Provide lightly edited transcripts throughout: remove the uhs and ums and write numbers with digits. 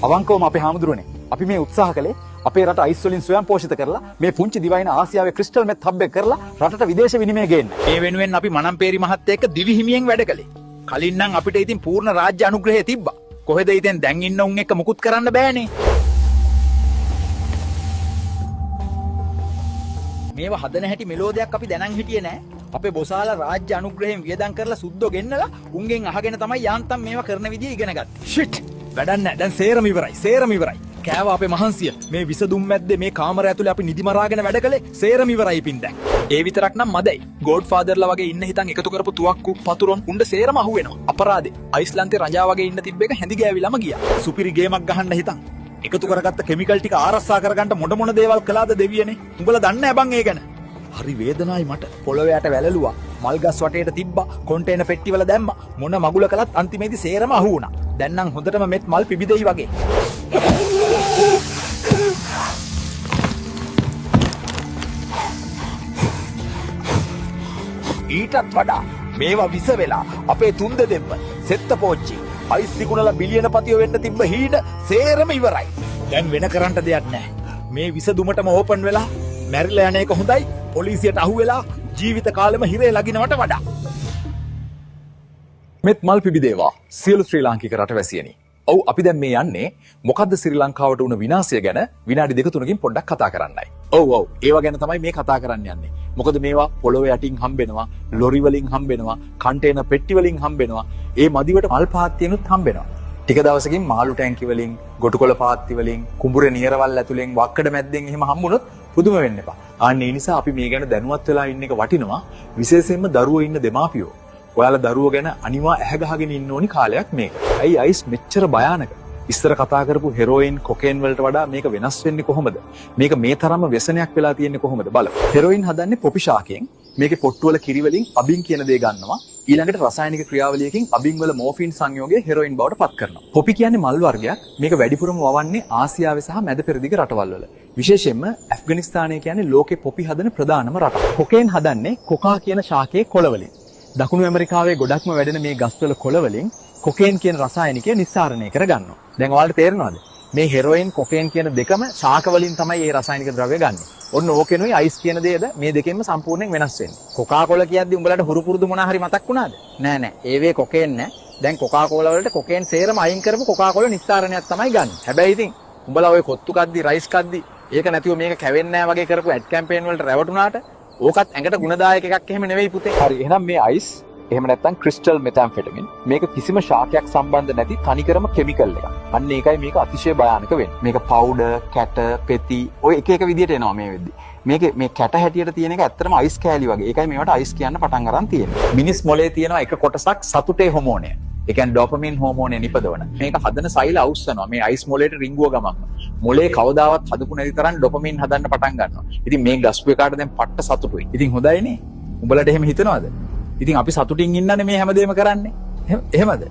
අවංකවම අපේ හාමුදුරනේ අපි මේ උත්සාහ කළේ අපේ රට අයිස් වලින් ස්වයං පෝෂිත කරලා මේ පුංචි දිවයින ආසියාවේ ක්‍රිස්ටල් මෙත් හබ් එක කරලා රටට විදේශ විනිමය ගේන්න. ඒ වෙනුවෙන් අපි මනම්පේරි මහත්තයා එක්ක දිවි හිමියෙන් වැඩ කළේ. කලින් නම් අපිට ඉතින් පූර්ණ රාජ්‍ය අනුග්‍රහය තිබ්බා. කොහෙද ඉතින් දැන් ඉන්න උන් එක්ක මුකුත් කරන්න බෑනේ. මේව හදන හැටි මෙලෝදයක් අපි දැනන් හිටියේ නෑ. අපේ බොසාලා රාජ්‍ය අනුග්‍රහයෙන් වියදම් කරලා සුද්ධෝ ගෙන්නලා උන්ගෙන් අහගෙන තමයි යාන්තම් මේවා කරන විදිය ඉගෙන ගත්තේ. ෂිට්. වැඩක් නෑ. දැන් සේරම ඉවරයි. සේරම ඉවරයි. කෑවා අපේ මහන්සිය. මේ විසදුම් මැද්දේ මේ කාමරය ඇතුලේ අපි නිදි මරාගෙන වැඩ කළේ සේරම ඉවරයි පින් දැන්. ඒ විතරක් නම් මදයි. ගෝඩ් ෆාදර්ලා වගේ ඉන්න හිතන් එකතු කරපු තුවක්කු පතුරොන් උණ්ඩ සේරම අහුවෙනවා. අපරාදේ. අයිස්ලන්තේ රජා වගේ ඉන්න තිබ්බ එක හැඳි ගෑවිලම ගියා. සුපිරි ගේමක් ගහන්න හිතන්. එකතු කරගත්ත කෙමිකල් ටික ආරක්ෂා කරගන්න මොන දේවල් කළාද දෙවියනේ. උඹලා දන්නේ නැහැ බං ඒ ගැන. හරි වේදනායි මට. පොළොවේ යට වැළලුවා. මල්ගස් වටේට තිබ්බා. කොන්ටේනර් පෙට්ටිවල දැම්මා. මොන මගුල කළත් අන්තිමේදී සේරම අහු වුණා. දැන් නම් හොඳටම මෙත් මල් පිබිදෙයි වගේ. ඊටත් වඩා මේවා විස වෙලා අපේ තුන්ද දෙම්ම සෙත්ත පෝච්චි අයිස් සිකුණලා බිලියන පතියෝ වෙන්න තිබ්බ හීන සේරම ඉවරයි. දැන් වෙන කරන්න දෙයක් නැහැ. මේ විස දුමටම ඕපන් වෙලා මැරිලා යන එක හොඳයි. පොලිසියට අහු වෙලා ජීවිත කාලෙම හිරේ ලගිනවට වඩා. මෙත් මල් පිබිදේවා සියලු ශ්‍රී ලාංකික රටවැසියනි. ඔව් අපි දැන් මේ යන්නේ මොකද්ද ශ්‍රී ලංකාවට වුණ විනාශය ගැන විනාඩි 2-3කින් පොඩ්ඩක් කතා කරන්නයි. ඔව් ඒව ගැන තමයි මේ කතා කරන්න යන්නේ. මොකද මේවා පොළොවේ යටින් හම්බෙනවා, ලොරි වලින් හම්බෙනවා, කන්ටේනර් පෙට්ටි වලින් හම්බෙනවා. ඒ මදිවට මල් පාත්තියනුත් හම්බෙනවා. ටික දවසකින් මාළු ටැංකි වලින්, ගොටුකොළ පාත්ති වලින්, කුඹුරේ නියරවල් ඇතුලෙන්, වක්කඩ මැද්දෙන් එහෙම හම්බුනොත් පුදුම වෙන්න එපා. ඒ නිසා අපි මේ ගැන දැනුවත් වෙලා ඉන්න එක වටිනවා. විශේෂයෙන්ම දරුවෝ ඉන්න දෙමාපියෝ. ඔයාලා දරුවෝ ගැන අනිවා ඇහැ ගහගෙන ඉන්න ඕනි කාලයක් මේක. ඇයි අයිස් මෙච්චර භයානක? ඉස්සර කතා කරපු හෙරෝයින්, කොකේන් වලට වඩා මේක වෙනස් වෙන්නේ කොහොමද? මේක මේ තරම්ම व्यසනයක් වෙලා තියෙන්නේ කොහොමද? බලමු. හෙරෝයින් හදන්නේ පොපි ශාකයෙන්. මේකේ පොට්ටු වල කිරි වලින් අබින් කියන දේ ගන්නවා. ඊළඟට රසායනික ක්‍රියාවලියකින් අබින් වල මෝෆින් සංයෝගය හෙරෝයින් බවට පත් කරනවා. පොපි කියන්නේ මල් වර්ගයක්. මේක වැඩිපුරම වවන්නේ ආසියාවේ සහ මැද පෙරදිග රටවල් වල. විශේෂයෙන්ම ඇෆ්ගනිස්තානය කියන්නේ ලෝකේ පොපි හදන ප්‍රධානම රට. කොකේන් හදන්නේ කොකා කියන ශාකයේ කොළ වලින්. දකුණු ඇමරිකාවේ ගොඩක්ම වැඩෙන මේ ගස්වල කොළ වලින් කොකේන් කියන රසායනිකය නිස්සාරණය කරගන්නවා. දැන් ඔයාලට තේරෙනවද? මේ හෙරෝයින් කොකේන් කියන දෙකම ශාක වලින් තමයි මේ රසායනික ද්‍රව්‍ය ගන්නෙ. ඔන්න ඕකෙනුයි අයිස් කියන දේද මේ දෙකෙන්ම සම්පූර්ණයෙන් වෙනස් වෙන්නේ. කොකා කොලා කියද්දි උඹලට හුරු පුරුදු මොනා හරි මතක් වුණාද? නෑ ඒවේ කොකේන් නෑ. දැන් කොකා කෝලා වලට කොකේන් සේරම අයින් කරපු කොකා කොලා නිස්සාරණයක් තමයි ගන්න. හැබැයි ඉතින් උඹලා ඔය කොත්තු කද්දි රයිස් කද්දි ඒක නැතිව මේක කැවෙන්නේ නෑ වගේ කරපු ඇඩ් කැම්පේන් වලට රැවටුණාට ඕකත් ඇඟට ගුණදායක එකක් එහෙම නෙවෙයි පුතේ. හරි එහෙනම් මේ අයිස් එහෙම නැත්නම් ක්‍රිස්ටල් මෙතාම්ෆෙටමින් මේක කිසිම ශාකයක් සම්බන්ධ නැති තනිකරම කෙමිකල් එකක්. අන්න ඒකයි මේක අතිශය භයානක වෙන්නේ. මේක පවුඩර්, කැට, පෙති ඔය එක විදියට එනවා මේ වෙද්දි. මේ කැට හැටියට තියෙන එක ඇත්තටම අයිස් කෑලි වගේ. ඒකයි මේවට අයිස් කියන්න පටන් ගන්න තියෙන්නේ. මිනිස් මොලේ තියෙනවා එක කොටසක් සතුටේ හෝමෝනය. ඒ කියන්නේ ඩොපමින් හෝමෝනය නිපදවන. මේක හදන සෛල අවුස්සනවා. මේ අයිස් මොලේට රිංගුව ගමන්. මොලේ කවදාවත් හදපු නැති තරම් ඩොපමින් හදන්න පටන් ගන්නවා. ඉතින් මේ ගස්පු එකාට දැන් පට්ට සතුටුයි. ඉතින් හොඳයිනේ. උඹලට එහෙම හිතනවද? ඉතින් අපි සතුටින් ඉන්නනේ මේ හැමදේම කරන්නේ. එහෙමද?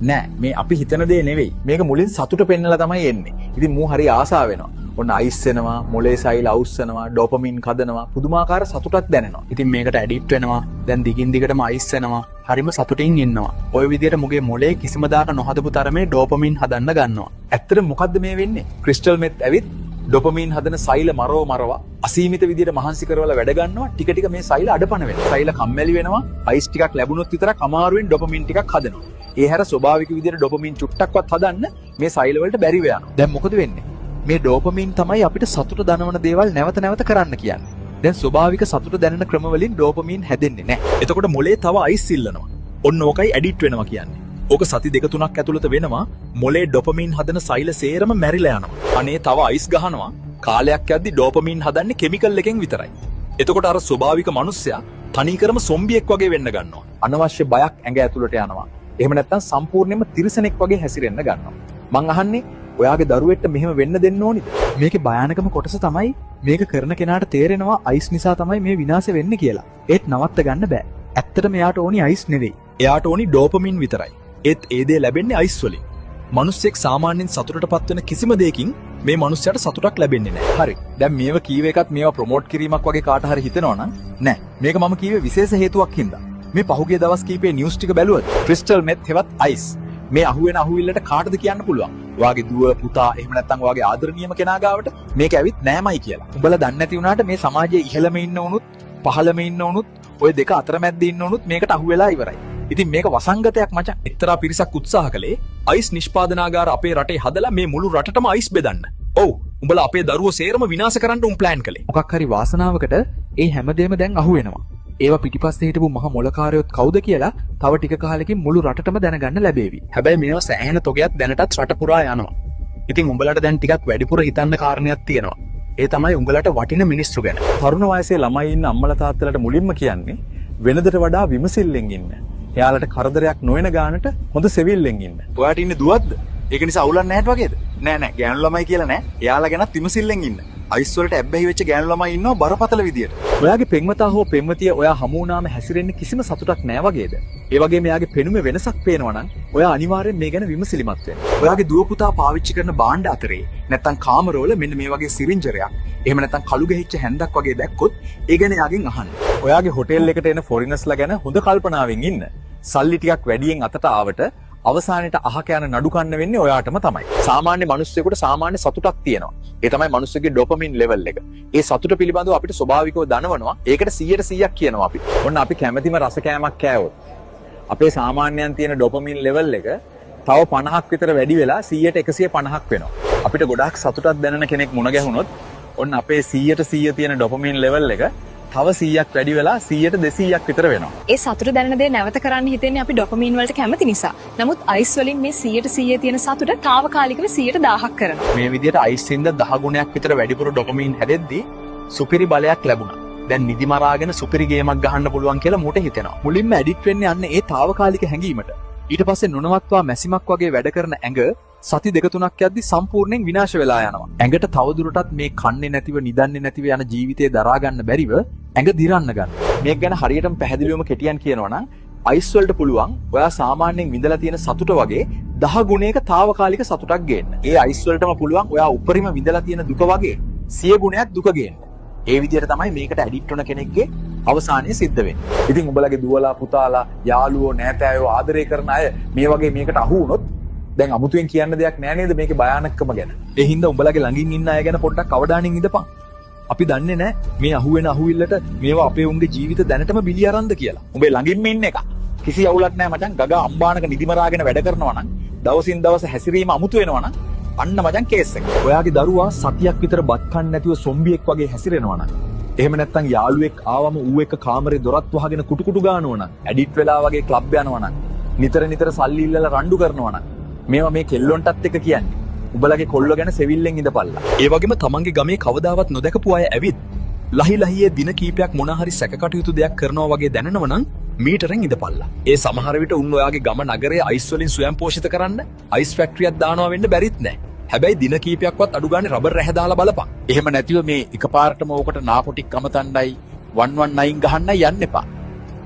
නෑ මේ අපි හිතන දේ නෙවෙයි. මේක මුලින් සතුට පෙන්නලා තමයි එන්නේ. ඉතින් මූ හරි ආසාව වෙනවා. ඔන්න අයිස් වෙනවා, මොලේ සෛල අවුස්සනවා, ඩොපමින් කදනවා, පුදුමාකාර සතුටක් දැනෙනවා. ඉතින් මේකට ඇඩික්ට් වෙනවා. දැන් දිගින් දිගටම අයිස් වෙනවා. හරිම සතුටින් ඉන්නවා. ඔය විදිහට මුගේ මොලේ කිසිම දාක නොහදපු තරමේ ඩොපමින් හදන්න ගන්නවා. ඇත්තට මොකද්ද මේ වෙන්නේ? ක්‍රිස්ටල් මෙත් ඇවිත් ඩොපමින් හදන සෛල මරවා අසීමිත විදියට මහන්සි කරවලා වැඩ ගන්නවා. ටික ටික මේ සෛල අඩපණ වෙනවා. සෛල කම්මැලි වෙනවා. අයිස් ටිකක් ලැබුණොත් විතරක් අමාරුවෙන් ඩොපමින් ටිකක් හදනවා. ඒ හැර ස්වභාවික විදියට ඩොපමින් චුට්ටක්වත් හදන්න මේ සෛල වලට බැරි වෙනවා. දැන් මොකද වෙන්නේ? මේ ඩොපමින් තමයි අපිට සතුට දනවන දේවල් නැවත නැවත කරන්න කියන්නේ. දැන් ස්වභාවික සතුට දැනෙන ක්‍රම වලින් ඩොපමින් හැදෙන්නේ නැහැ. එතකොට මොලේ තව අයිස් ඉල්ලනවා. ඔන්න ඕකයි ඇඩික්ට් වෙනවා කියන්නේ. ඕක සති 2-3ක් ඇතුළත වෙනවා. මොලේ ඩොපමින් හදන සෛල සේරම මැරිලා යනවා. අනේ තව අයිස් ගහනවා. කාලයක් යද්දි ඩොපමින් හදන්නේ කෙමිකල් එකෙන් විතරයි. එතකොට අර ස්වභාවික මිනිස්සයා තනිකරම සොම්බියෙක් වගේ වෙන්න ගන්නවා. අනවශ්‍ය බයක් ඇඟ ඇතුළට යනවා. එහෙම නැත්නම් සම්පූර්ණයෙන්ම තිරිසනෙක් වගේ හැසිරෙන්න ගන්නවා. මං අහන්නේ ඔයාගේ දරුවෙක්ට මෙහෙම වෙන්න දෙන්න ඕනිද? මේකේ භයානකම කොටස තමයි මේක කරන කෙනාට තේරෙනවා අයිස් නිසා තමයි මේ විනාශය වෙන්නේ කියලා. ඒත් නවත්ත ගන්න බෑ. ඇත්තටම එයාට ඕනි අයිස් නෙවෙයි. එයාට ඕනි ඩොපමින් විතරයි. ඒත් ඒ දේ ලැබෙන්නේ අයිස් වලින්. මිනිස්සෙක් සාමාන්‍යයෙන් සතුටටපත් වෙන කිසිම දෙයකින් මේ මිනිස්සයාට සතුටක් ලැබෙන්නේ නැහැ. හරි. දැන් මේව කීව එකත් මේවා ප්‍රොමෝට් කිරීමක් වගේ කාට හරි හිතෙනවනම් නෑ. මේක මම කීවේ විශේෂ හේතුවක් හින්දා. මේ පහුගිය දවස් කීපේ නිවුස් ටික බැලුවද? ක්‍රිස්ටල් මෙත් හෙවත් අයිස්. මේ අහුවෙන අහුවිල්ලට කාටද කියන්න පුළුවන්? ඔයාගේ දුව පුතා එහෙම නැත්නම් ඔයාගේ ආදරණීයම කෙනා ගාවට මේක ඇවිත් නෑමයි කියලා. උඹලා දන්නේ නැති වුණාට මේ සමාජයේ ඉහළම ඉන්න උනුත් පහළම ඉන්න උනුත් ඔය දෙක අතරමැද්ද ඉන්න උනුත් මේකට අහු වෙලා ඉවරයි. ඉතින් මේක වසංගතයක් මචං. එක්තරා පිරිසක් උත්සාහ කළේ අයිස් නිෂ්පාදනාගාර අපේ රටේ හදලා මේ මුළු රටටම අයිස් බෙදන්න. ඔව් උඹලා අපේ දරුවෝ සේරම විනාශ කරන්න ප්ලෑන් කළේ. මොකක් හරි වාසනාවකට ඒ හැමදේම දැන් අහු වෙනවා. ඒවා පිටිපස්සේ හිටපු මහ මොලකාරයොත් කවුද කියලා තව ටික කාලෙකින් මුළු රටටම දැනගන්න ලැබේවි. හැබැයි මේවා සෑහෙන තොගයක් දැනටත් රට පුරා යනවා. ඉතින් උඹලට දැන් ටිකක් වැඩිපුර හිතන්න කාරණයක් තියෙනවා. ඒ තමයි උඹලට වටින මිනිස්සු ගැන. තරුණ වයසේ ළමයි ඉන්න අම්මලා තාත්තලාට මුලින්ම කියන්නේ වෙනදට වඩා විමසිල්ලෙන් ඉන්න. එයාලට කරදරයක් නොවන ගානට හොඳ සෙවිල්ලෙන් ඉන්න. ඔයාට ඉන්නේ දුවද්ද? ඒක නිසා අවුලක් නැහැට වගේද? නෑ ගෑනු ළමයි කියලා නෑ. එයාලා ගැනත් විමසිල්ලෙන් ඉන්න. අයිස් වලට ඇබ්බැහි වෙච්ච ගෑනු ළමයි ඉන්නවා බරපතල විදියට. ඔයාගේ පෙම්වතා හෝ පෙම්වතිය ඔයා හමු වුණාම හැසිරෙන්න කිසිම සතුටක් නෑ වගේද? ඒ වගේම එයාගේ පෙනුමේ වෙනසක් පේනවා නම් ඔයා අනිවාර්යෙන් මේ ගැන විමසිලිමත් වෙන්න. ඔයාගේ දුව පුතා පාවිච්චි කරන භාණ්ඩ අතරේ නැත්නම් කාමරවල මෙන්න මේ වගේ සිරින්ජරයක් එහෙම නැත්නම් කළු ගහිච්ච හැන්දක් වගේ දැක්කොත් ඒ ගැන යාගෙන් අහන්න. ඔයාගේ හොටෙල් එකට එන ෆොරිනර්ස්ලා ගැන හොඳ කල්පනාවෙන් ඉන්න. සල්ලි ටිකක් වැඩියෙන් අතට ආවට අවසානයේට අහක යන නඩු කන්න වෙන්නේ ඔයාටම තමයි. සාමාන්‍ය මිනිස්සුෙකුට සාමාන්‍ය සතුටක් තියෙනවා. ඒ තමයි මිනිස්සුගේ ඩොපමින් ලෙවල් එක. ඒ සතුට පිළිබඳව අපිට ස්වභාවිකව දනවනවා. ඒකට 100% කියනවා අපි. ඔන්න අපි කැමැතිම රස කෑමක් කෑවොත් අපේ සාමාන්‍යයන් තියෙන ඩොපමින් ලෙවල් එක තව 50ක් විතර වැඩි වෙලා 100ට 150ක් වෙනවා. අපිට ගොඩාක් සතුටක් දැනෙන කෙනෙක් මුණ ගැහුනොත් ඔන්න අපේ 100ට 100 තියෙන ඩොපමින් ලෙවල් එක තව 100ක් වැඩි වෙලා 100ට 200ක් විතර වෙනවා. ඒ සතුට දැනෙන දේ නැවත කරන්න හිතෙන්නේ අපි ඩොපමින් වලට කැමති නිසා. නමුත් අයිස් වලින් මේ 100ට 100 තියෙන සතුට తాවකාලිකව 11000ක් කරනවා. මේ විදිහට අයිස් ඉඳ 10 ගුණයක් විතර වැඩිපුර ඩොපමින් හැදෙද්දී සුපිරි බලයක් ලැබුණා. දැන් නිදි මරාගෙන සුපිරි ගේමක් ගහන්න පුළුවන් කියලා මට හිතෙනවා. මුලින්ම ඇඩික්ට් වෙන්නේ අන්න ඒ తాවකාලික හැඟීමට. ඊට පස්සේ නොනවත්වා මැසිමක් වගේ වැඩ කරන ඇඟ සති දෙක තුනක් යද්දි සම්පූර්ණයෙන් විනාශ වෙලා යනවා. ඇඟට තවදුරටත් මේ කන්නේ නැතිව නිදන්නේ නැතිව යන ජීවිතේ දරා ගන්න බැරිව ඇඟ දිරන්න ගන්නවා. මේක ගැන හරියටම පැහැදිලිවම කෙටියෙන් කියනවා නම් අයිස් වලට පුළුවන් ඔයා සාමාන්‍යයෙන් විඳලා තියෙන සතුට වගේ 10 ගුණයක తాවකාලික සතුටක් ගේන්න. ඒ අයිස් වලටම පුළුවන් ඔයා උඩරිම විඳලා තියෙන දුක වගේ 100 ගුණයක් දුක ගේන්න. ඒ විදිහට තමයි මේකට ඇඩික්ට් වෙන කෙනෙක්ගේ අවසානය සිද්ධ වෙන්නේ. ඉතින් උඹලගේ දුවලා පුතාලා යාළුවෝ නෑතෑයෝ ආදරය කරන අය මේ වගේ මේකට අහු වුණොත් දැන් අමුතුවෙන් කියන්න දෙයක් නෑ නේද මේකේ භයානකකම ගැන. ඒ හින්දා උඹලගේ ළඟින් ඉන්න අය ගැන පොඩ්ඩක් අවධානයෙන් ඉඳපන්. අපි දන්නේ නෑ මේ අහුවෙන අහුවිල්ලට මේවා අපේ උන්ගේ ජීවිත දැනටම බිලි අරන්ද කියලා. උඹේ ළඟින්ම ඉන්න එක. කිසි අවුලක් නෑ මචං. ගගා අම්බානක නිදිමරාගෙන වැඩ කරනවා නම් දවසින් දවස හැසිරීම අමුතු වෙනවා නම් අන්න මචං කේස් එක. ඔයාගේ දරුවා සතියක් විතර බත් කන්න නැතුව සොම්බියෙක් වගේ හැසිරෙනවා නම් එහෙම නැත්නම් යාළුවෙක් ආවම ඌ එක්ක කාමරේ දොරත් වහගෙන කුටු කුටු ගානවා නම් ඇඩිට් වෙලා වගේ ක්ලබ් යනවා නම් නිතර සල්ලි ඉල්ලලා රණ්ඩු කරනවා නම් මේවා මේ කෙල්ලොන්ටත් එක කියන්නේ. උඹලගේ කොල්ල ගැන සෙවිල්ලෙන් ඉඳපල්ලා. ඒ වගේම තමන්ගේ ගමේ කවදාවත් නොදකපු අය ඇවිත් ලහියේ දින කීපයක් මොන හරි සැකකටයුතු දෙයක් කරනවා වගේ දැනෙනව නම් මීටරෙන් ඉඳපල්ලා. ඒ සමහර විට උන් ඔයාගේ ගම නගරයේ අයිස් වලින් ස්වයං පෝෂිත කරන්න අයිස් ෆැක්ටරියක් දානවා වෙන්න බැරිත් නෑ. හැබැයි දින කීපයක්වත් අඩු ගානේ රබර් රැහැ දාලා බලපන්. එහෙම නැතිව මේ එකපාරටම ඕකට නාකොටික් කමතණ්ඩයි 119 ගහන්නයි යන්න එපා.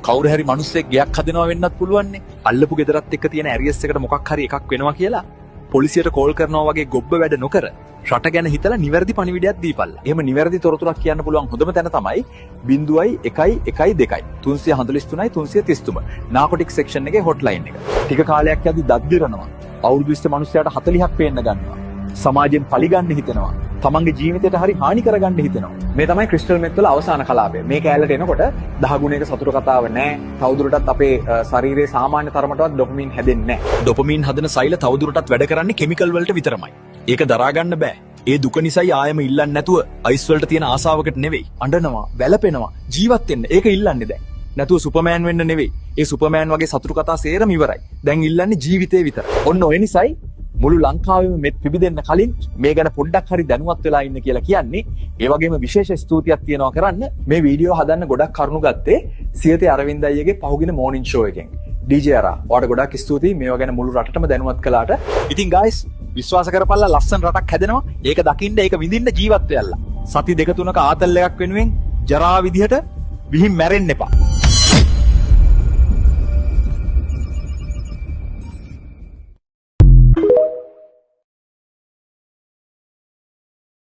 කවුරු හරි මිනිස්සෙක් ගයක් හදනවා වෙන්නත් පුළුවන්නේ. අල්ලපු ගෙදරත් එක්ක තියෙන ඇරියස් එකට මොකක් හරි එකක් වෙනවා කියලා පොලිසියට කෝල් කරනවා වගේ ගොබ්බ වැඩ නොකර රට ගැන හිතලා නිවැරදි පණිවිඩයක් දීපල්ලා. එහෙම නිවැරදි තොරතුරක් කියන්න පුළුවන් හොඳම තැන තමයි 0.112 343 333 නාකොටික් සෙක්ෂන් එකේ හොට්ලයින් එක. ටික කාලයක් යද්දි දත් දිරනවා. අවුරුදු 20 මිනිස්සයාට 40ක් පේන්න ගන්නවා. සමාජයෙන් පරිගන්න හිතෙනවා. තමන්ගේ ජීවිතයට හරි හානි කරගන්න හිතෙනවා. මේ තමයි ක්‍රිස්ටල් මෙත් වල අවසාන කලාපය. මේ කැලලට එනකොට 10 ගුණයක සතුට කතාව නෑ. තවදුරටත් අපේ ශරීරයේ සාමාන්‍ය තරමටවත් ඩොපමින් හැදෙන්නේ නෑ. ඩොපමින් හදන සෛල තවදුරටත් වැඩ කරන්නේ කිමිකල් වලට විතරමයි. ඒක දරා ගන්න බෑ. ඒ දුක නිසායි ආයෙම ඉල්ලන්නේ නැතුව අයිස් වලට තියෙන ආසාවකට නෙවෙයි. අඬනවා, වැළපෙනවා, ජීවත් වෙන්න. ඒක ඉල්ලන්නේ දැන්. නැතුව සුපර්මෑන් වෙන්න නෙවෙයි. ඒ සුපර්මෑන් වගේ සතුරු කතා සේරම ඉවරයි. දැන් ඉල්ලන්නේ ජීවිතේ විතරයි. ඔන්න ඔය නිසායි මුළු ලංකාවෙම මෙත් පිබිදෙන්න කලින් මේ ගැන පොඩ්ඩක් හරි දැනුවත් වෙලා ඉන්න කියලා කියන්නේ. ඒ වගේම විශේෂ ස්තුතියක් තියෙනවා කරන්න මේ වීඩියෝ හදන්න ගොඩක් කරුණු ගත්තේ සියතේ අරවින්ද අයියගේ පහුගින මෝර්නින් ෂෝ එකෙන්. DJ අරා ඔයාලට ගොඩක් ස්තුතියි මේවා ගැන මුළු රටටම දැනුවත් කළාට. ඉතින් guys විශ්වාස කරපල්ලා ලස්සන රටක් හැදෙනවා. ඒක දකින්න ඒක විඳින්න ජීවත් වෙයල්ලා. සති දෙක තුනක ආතල් එකක් වෙනුවෙන් ජරා විදිහට විහිං මැරෙන්න එපා.